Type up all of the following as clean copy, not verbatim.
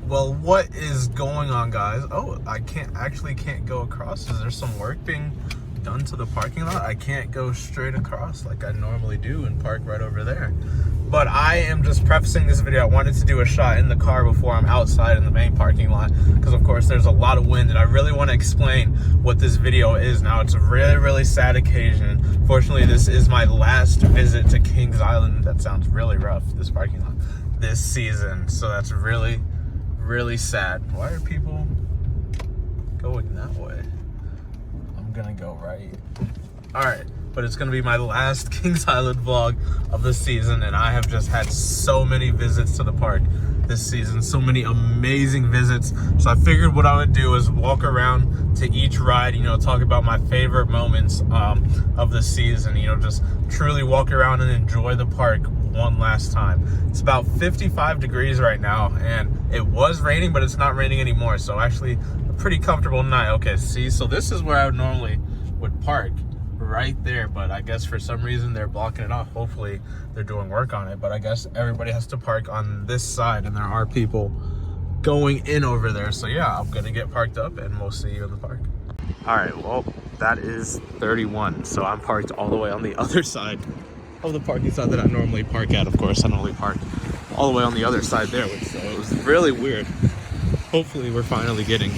Well, what is going on, guys? Oh, I can't go across. Is there some work being done to the parking lot? I can't go straight across like I normally do and park right over there. But I am just prefacing this video. I wanted to do a shot in the car before I'm outside in the main parking lot because, of course, there's a lot of wind, and I really want to explain what this video is now. It's a really, really sad occasion. Fortunately, this is my last visit to Kings Island. That sounds really rough, this parking lot, this season. So that's really, really sad. Why are people going that way? I'm gonna go right. All right, but it's gonna be my last Kings Island vlog of the season, and I have just had so many visits to the park this season, so many amazing visits. So I figured what I would do is walk around to each ride, you know, talk about my favorite moments of the season, you know, just truly walk around and enjoy the park one last time. It's about 55 degrees right now, and it was raining, but it's not raining anymore, so actually a pretty comfortable night. Okay, see, so this is where I normally would park, right there, but I guess for some reason they're blocking it off. Hopefully they're doing work on it, but I guess everybody has to park on this side, and there are people going in over there. So yeah, I'm gonna get parked up and we'll see you in the park. All right, well, that is 31, so I'm parked all the way on the other side of the parking side that I normally park at. Of course, I normally park all the way on the other side there, so it was really weird. Hopefully we're finally getting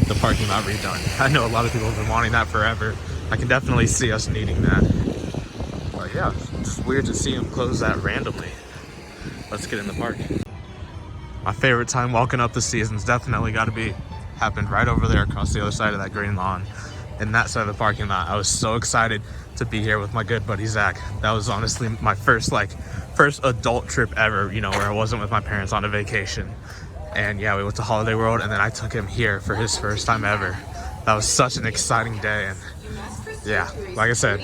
the parking lot redone. I know a lot of people have been wanting that forever. I can definitely see us needing that. But yeah, it's just weird to see them close that randomly. Let's get in the park. My favorite time walking up the season's definitely got to be happened right over there across the other side of that green lawn, in that side of the parking lot. I was so excited to be here with my good buddy Zach. That was honestly my first adult trip ever, you know, where I wasn't with my parents on a vacation. And yeah, we went to Holiday World, and then I took him here for his first time ever. That was such an exciting day, and yeah, like I said,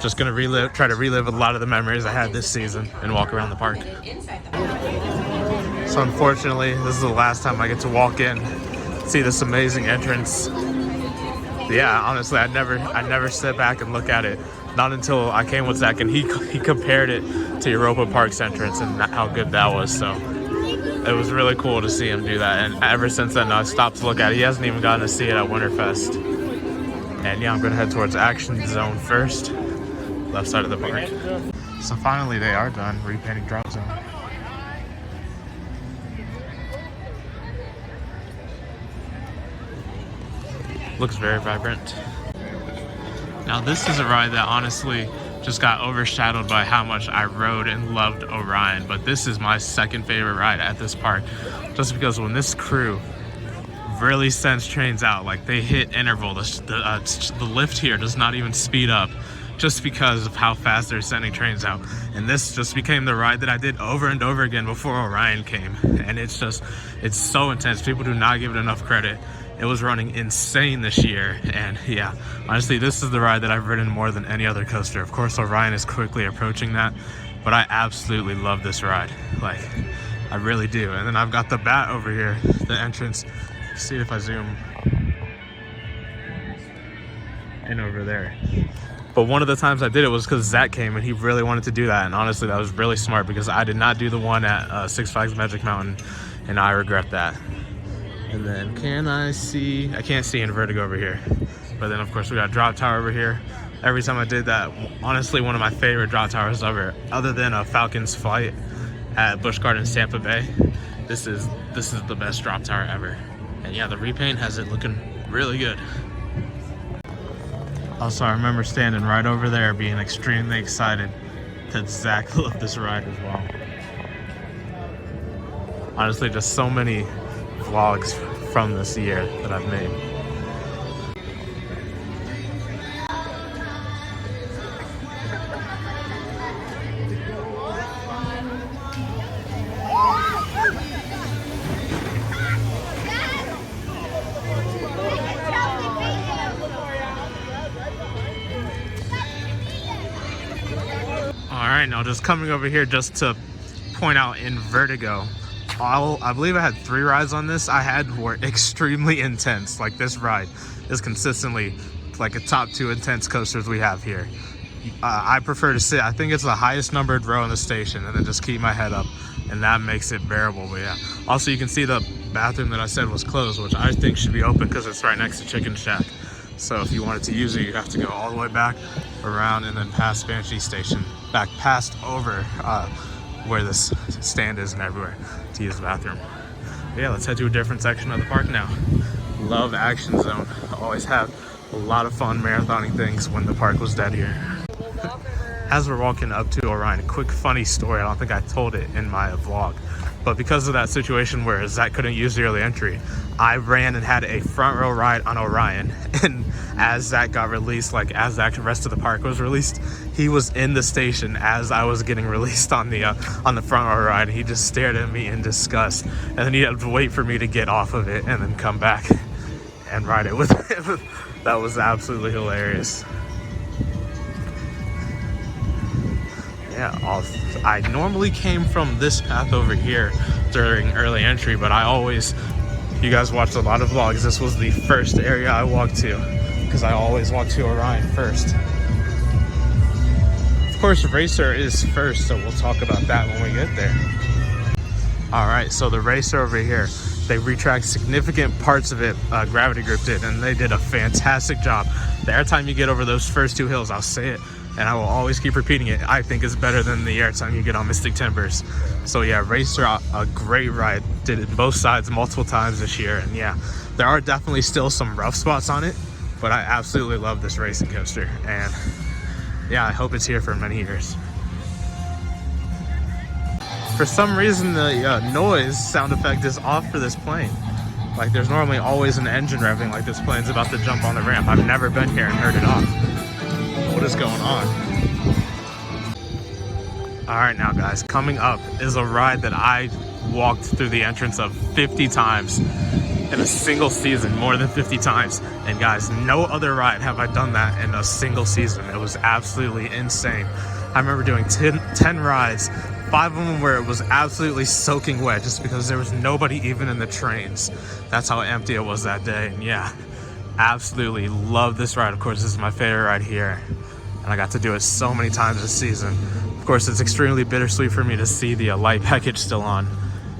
just gonna try to relive a lot of the memories I had this season and walk around the park. So unfortunately, this is the last time I get to walk in, see this amazing entrance. Yeah, honestly, I never sit back and look at it. Not until I came with Zach and he compared it to Europa Park's entrance and how good that was. So it was really cool to see him do that. And ever since then, I stopped to look at it. He hasn't even gotten to see it at Winterfest. And yeah, I'm gonna head towards Action Zone first, left side of the park. So finally, they are done repainting Drop Zone. Looks very vibrant. Now this is a ride that honestly just got overshadowed by how much I rode and loved Orion, but this is my second favorite ride at this park, just because when this crew really sends trains out, like they hit interval, the lift here does not even speed up, just because of how fast they're sending trains out. And this just became the ride that I did over and over again before Orion came, and it's so intense. People do not give it enough credit. It was running insane this year, and yeah, honestly, this is the ride that I've ridden more than any other coaster. Of course, Orion is quickly approaching that, but I absolutely love this ride. Like, I really do. And then I've got the bat over here, the entrance. See if I zoom in over there. But one of the times I did it was because Zach came and he really wanted to do that, and honestly, that was really smart because I did not do the one at Six Flags Magic Mountain, and I regret that. And then I can't see in Vertigo over here. But then of course we got Drop Tower over here. Every time I did that, honestly, one of my favorite drop towers ever, other than a Falcon's Flight at Busch Gardens Tampa Bay, this is the best drop tower ever. And yeah, the repaint has it looking really good. Also, I remember standing right over there being extremely excited that Zach loved this ride as well. Honestly, just so many vlogs from this year that I've made. All right, now just coming over here just to point out in Vertigo, I believe I had 3 rides on this. Were extremely intense. Like, this ride is consistently like a top 2 intense coasters we have here. I prefer to sit. I think it's the highest numbered row in the station, and then just keep my head up. and that makes it bearable. But yeah, also you can see the bathroom that I said was closed, which I think should be open because it's right next to Chicken Shack. So if you wanted to use it, you have to go all the way back around and then past Banshee Station, back past over where this stand is and everywhere to use the bathroom. But yeah, let's head to a different section of the park now. Love Action Zone. Always have a lot of fun marathoning things when the park was dead here. As we're walking up to Orion, a quick funny story. I don't think I told it in my vlog, but because of that situation where Zach couldn't use the early entry, I ran and had a front row ride on Orion. And as Zach got released, like as the rest of the park was released, he was in the station as I was getting released on the front row ride. He just stared at me in disgust, and then he had to wait for me to get off of it and then come back and ride it with him. That was absolutely hilarious. Yeah, I normally came from this path over here during early entry, but you guys watched a lot of vlogs. This was the first area I walked to because I always walk to Orion first. Of course, Racer is first, so we'll talk about that when we get there. All right, so the Racer over here, they retracked significant parts of it, Gravity Group did, and they did a fantastic job. The airtime you get over those first two hills, I'll say it, and I will always keep repeating it, I think is better than the airtime you get on Mystic Timbers. So yeah, Racer, a great ride. Did it both sides multiple times this year, and yeah, there are definitely still some rough spots on it, but I absolutely love this racing coaster, and yeah, I hope it's here for many years. For some reason, the noise sound effect is off for this plane. Like there's normally always an engine revving like this plane's about to jump on the ramp. I've never been here and heard it off. What is going on? All right, now guys, coming up is a ride that I walked through the entrance of 50 times in a single season, more than 50 times. And guys, no other ride have I done that in a single season. It was absolutely insane. I remember doing 10 rides, 5 of them where it was absolutely soaking wet just because there was nobody even in the trains. That's how empty it was that day. And yeah, absolutely love this ride. Of course, this is my favorite ride here, and I got to do it so many times this season. Of course, it's extremely bittersweet for me to see the light package still on,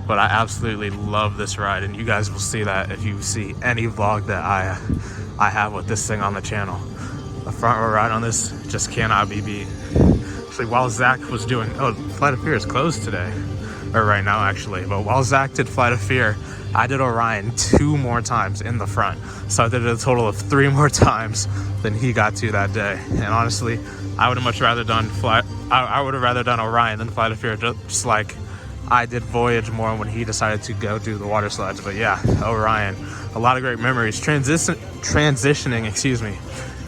but I absolutely love this ride, and you guys will see that if you see any vlog that I have with this thing on the channel. The front row ride on this just cannot be beat. Actually, while Zach was doing, Flight of Fear is closed today, or right now actually, but while Zach did Flight of Fear, I did Orion 2 more times in the front. So I did a total of 3 more times than he got to that day. And honestly, I would have much rather done I would have rather done Orion than Flight of Fear, just like I did Voyage more when he decided to go do the water slides. But yeah, Orion, a lot of great memories. Transitioning,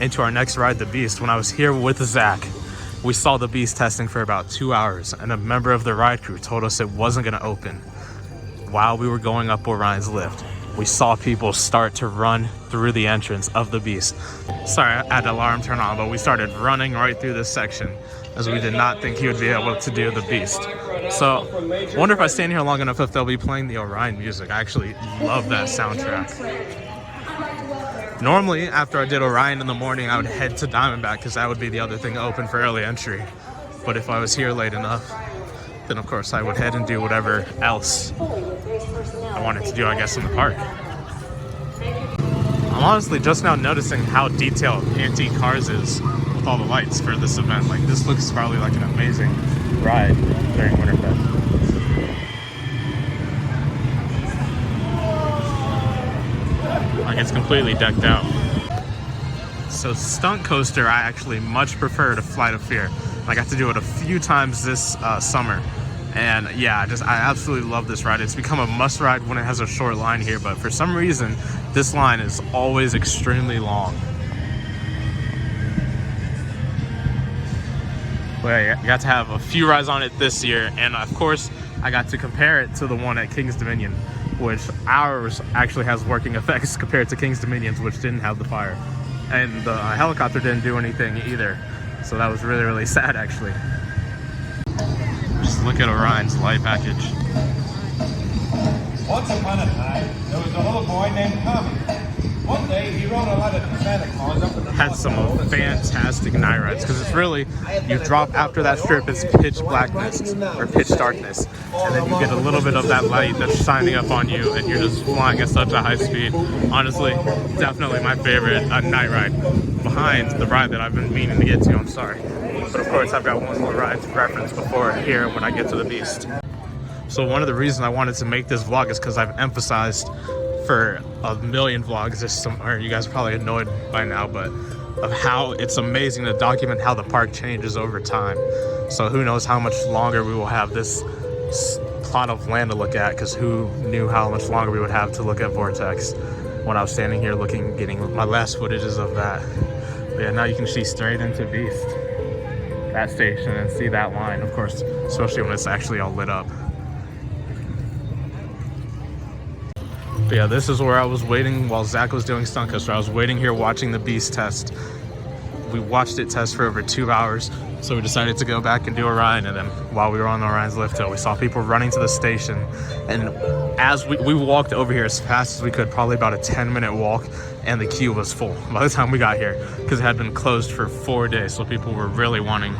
into our next ride, the Beast. When I was here with Zach, we saw the Beast testing for about 2 hours, and a member of the ride crew told us it wasn't going to open. While we were going up Orion's lift, we saw people start to run through the entrance of the Beast. Sorry, I had the alarm turn on, but we started running right through this section as we did not think he would be able to do the Beast. So, I wonder if I stand here long enough if they'll be playing the Orion music. I actually love that soundtrack. Normally, after I did Orion in the morning, I would head to Diamondback because that would be the other thing open for early entry. But if I was here late enough, then of course I would head and do whatever else I wanted to do, I guess, in the park. I'm honestly just now noticing how detailed Antique Cars is with all the lights for this event. Like, this looks probably like an amazing ride during Winterfest. Like, it's completely decked out. So Stunt Coaster, I actually much prefer to Flight of Fear. I got to do it a few times this summer. And yeah, I absolutely love this ride. It's become a must ride when it has a short line here, but for some reason, this line is always extremely long. But yeah, I got to have a few rides on it this year, and of course, I got to compare it to the one at King's Dominion, which ours actually has working effects compared to King's Dominion's, which didn't have the fire. And the helicopter didn't do anything either. So that was really, really sad, actually. Just look at Orion's light package. Once upon a time, there was a little boy named Tommy Had some fantastic night rides because it's really, you drop after that strip, it's pitch blackness or pitch darkness, and then you get a little bit of that light that's shining up on you, and you're just flying at such a high speed. Honestly, definitely my favorite night ride, behind the ride that I've been meaning to get to. I'm sorry, but of course I've got one more ride to reference before here when I get to the Beast. So one of the reasons I wanted to make this vlog is because I've emphasized for a million vlogs, or you guys are probably annoyed by now, but of how it's amazing to document how the park changes over time. So who knows how much longer we will have this plot of land to look at, because who knew how much longer we would have to look at Vortex when I was standing here getting my last footages of that. But yeah, now you can see straight into Beast, that station, and see that line, of course, especially when it's actually all lit up. But yeah, this is where I was waiting while Zach was doing Stunt Coaster. I was waiting here watching the Beast test. We watched it test for over 2 hours, so we decided to go back and do a ride. And then while we were on the Orion's lift hill, we saw people running to the station. And as we walked over here as fast as we could, probably about a 10-minute walk, and the queue was full by the time we got here, because it had been closed for 4 days, so people were really wanting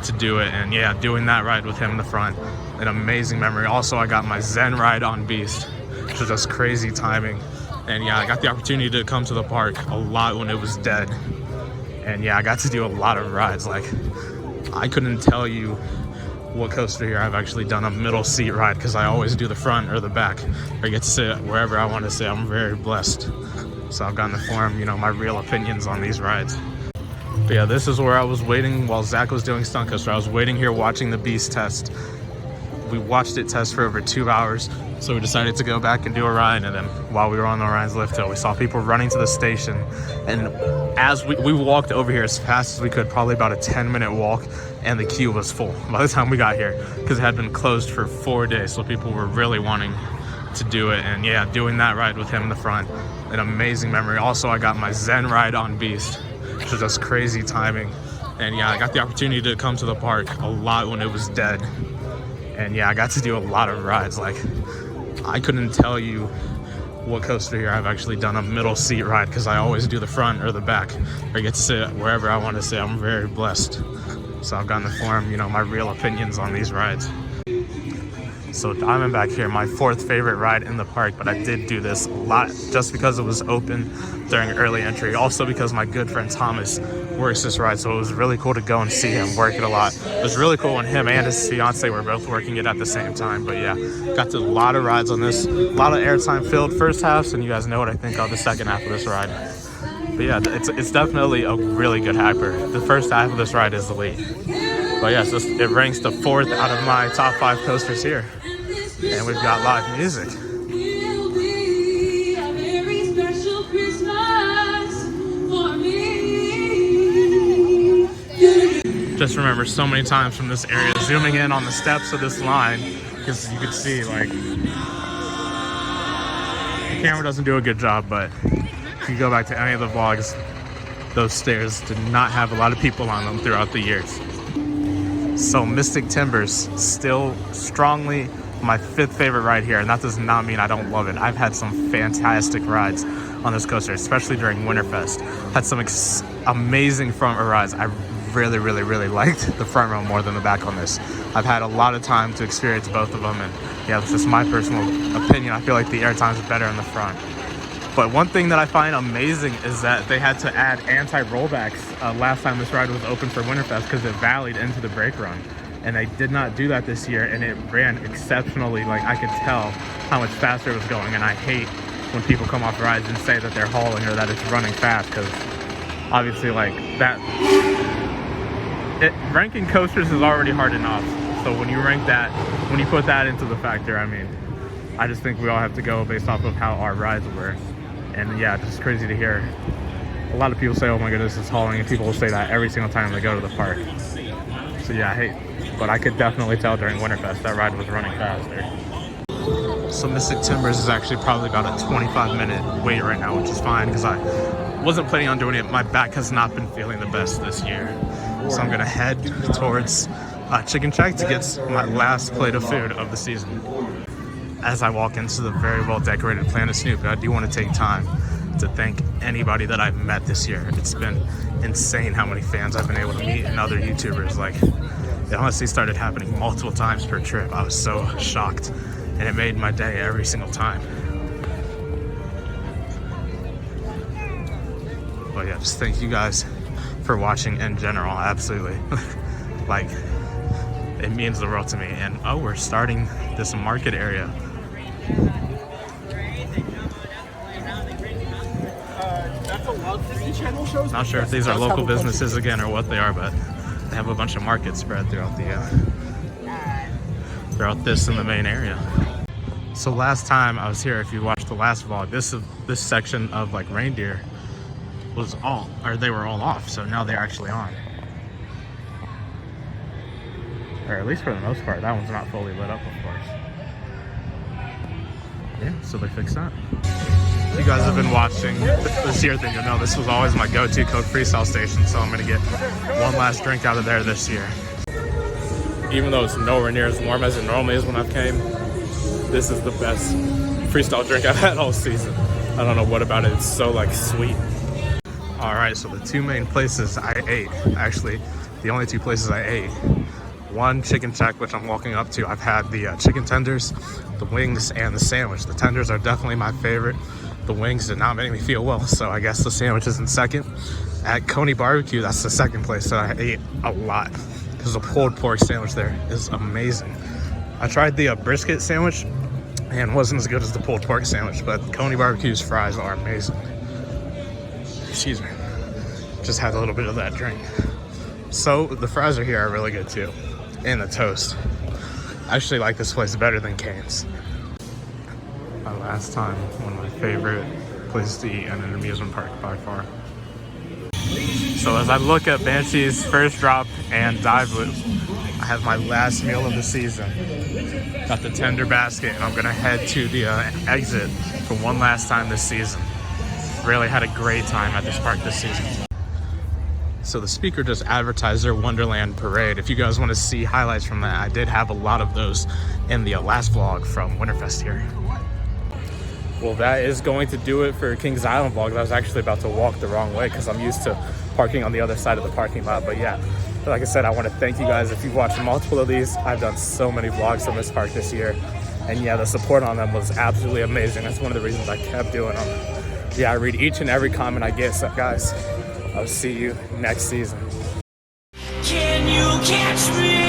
to do it. And yeah, doing that ride with him in the front, an amazing memory. Also, I got my Zen ride on Beast, which was just crazy timing. And yeah, I got the opportunity to come to the park a lot when it was dead. And yeah, I got to do a lot of rides. Like, I couldn't tell you what coaster here I've actually done a middle seat ride, because I always do the front or the back, or get to sit wherever I want to sit. I'm very blessed. So I've gotten to form, my real opinions on these rides. But yeah, this is where I was waiting while Zach was doing Stunt Coaster. I was waiting here watching the Beast test. We watched it test for over 2 hours, so we decided to go back and do a ride. And then while we were on the Orion's lift hill, we saw people running to the station. And as we walked over here as fast as we could, probably about a 10-minute walk, and the queue was full by the time we got here, because it had been closed for 4 days, so people were really wanting to do it. And yeah, doing that ride with him in the front, an amazing memory. Also, I got my Zen ride on Beast, which was just crazy timing. And yeah, I got the opportunity to come to the park a lot when it was dead. And yeah, I got to do a lot of rides. Like, I couldn't tell you what coaster here I've actually done a middle seat ride, because I always do the front or the back, or get to sit wherever I want to sit. I'm very blessed. So I've gotten to form, my real opinions on these rides. So Diamondback here, my 4th favorite ride in the park, but I did do this a lot just because it was open during early entry. Also because my good friend Thomas works this ride, so it was really cool to go and see him work it a lot. It was really cool when him and his fiance were both working it at the same time. But yeah, got to a lot of rides on this, a lot of airtime filled first halves, and you guys know what I think of the second half of this ride. But yeah, it's definitely a really good hyper. The first half of this ride is the lead. But yeah, so it ranks the 4th out of my top 5 coasters here. And we've got live music. Just remember so many times from this area, zooming in on the steps of this line, because you could see, like, the camera doesn't do a good job, but if you go back to any of the vlogs, those stairs did not have a lot of people on them throughout the years. So Mystic Timbers, still strongly my 5th favorite ride here, and that does not mean I don't love it. I've had some fantastic rides on this coaster, especially during Winterfest. Had some amazing front row rides. I really liked the front row more than the back on this. I've had a lot of time to experience both of them, and yeah, it's just my personal opinion. I feel like the airtime's better in the front. But one thing that I find amazing is that they had to add anti-rollbacks last time this ride was open for Winterfest, because it valleyed into the brake run. And they did not do that this year, and it ran exceptionally. Like, I could tell how much faster it was going, and I hate when people come off rides and say that they're hauling or that it's running fast, because obviously, like, ranking coasters is already hard enough. So when you rank that, when you put that into the factor, I mean, I just think we all have to go based off of how our rides were. And yeah, it's just crazy to hear. A lot of people say, oh my goodness, it's hauling, and people will say that every single time they go to the park. So yeah, but I could definitely tell during Winterfest that ride was running faster. So Mystic Timbers is actually probably about a 25-minute wait right now, which is fine, because I wasn't planning on doing it. My back has not been feeling the best this year. So I'm gonna head towards Chicken Shack to get my last plate of food of the season. As I walk into the very well decorated Planet Snoopy, I do want to take time to thank anybody that I've met this year. It's been insane how many fans I've been able to meet and other YouTubers. Like, it honestly started happening multiple times per trip. I was so shocked, and it made my day every single time. But yeah, just thank you guys for watching in general. Absolutely. Like, it means the world to me. And oh, we're starting this market area. Not sure if these are local businesses again or what they are, but they have a bunch of markets spread throughout this in the main area. So last time I was here, if you watched the last vlog, this section of like reindeer was they were all off. So now they're actually on, or at least for the most part. That one's not fully lit up, of course. Yeah, so they fixed that. If you guys have been watching this year thing, you'll know this was always my go-to Coke freestyle station, so I'm gonna get one last drink out of there this year. Even though it's nowhere near as warm as it normally is when I've came, this is the best freestyle drink I've had all season. I don't know what about it, it's so like sweet. All right, so the two main places I ate, actually the only two places I ate, one, Chicken Shack, which I'm walking up to. I've had the chicken tenders, the wings, and the sandwich. The tenders are definitely my favorite. The wings did not make me feel well, so I guess the sandwich is in second. At Coney Barbecue, that's the second place that I ate a lot, because the pulled pork sandwich there is amazing. I tried the brisket sandwich and wasn't as good as the pulled pork sandwich, but Coney Barbecue's fries are amazing. Excuse me. Just had a little bit of that drink. So the fries are here are really good too, and the toast. I actually like this place better than Cane's. My last time, one of my favorite places to eat in an amusement park by far. So as I look at Banshee's first drop and dive loop, I have my last meal of the season. Got the tender basket, and I'm gonna head to the exit for one last time this season. Really had a great time at this park this season. So the speaker just advertised their Wonderland parade. If you guys want to see highlights from that, I did have a lot of those in the last vlog from Winterfest here. Well, that is going to do it for Kings Island vlog. I was actually about to walk the wrong way because I'm used to parking on the other side of the parking lot. But yeah, like I said, I want to thank you guys. If you've watched multiple of these, I've done so many vlogs from this park this year. And yeah, the support on them was absolutely amazing. That's one of the reasons I kept doing them. Yeah, I read each and every comment I get. So guys, I'll see you next season. Can you catch me?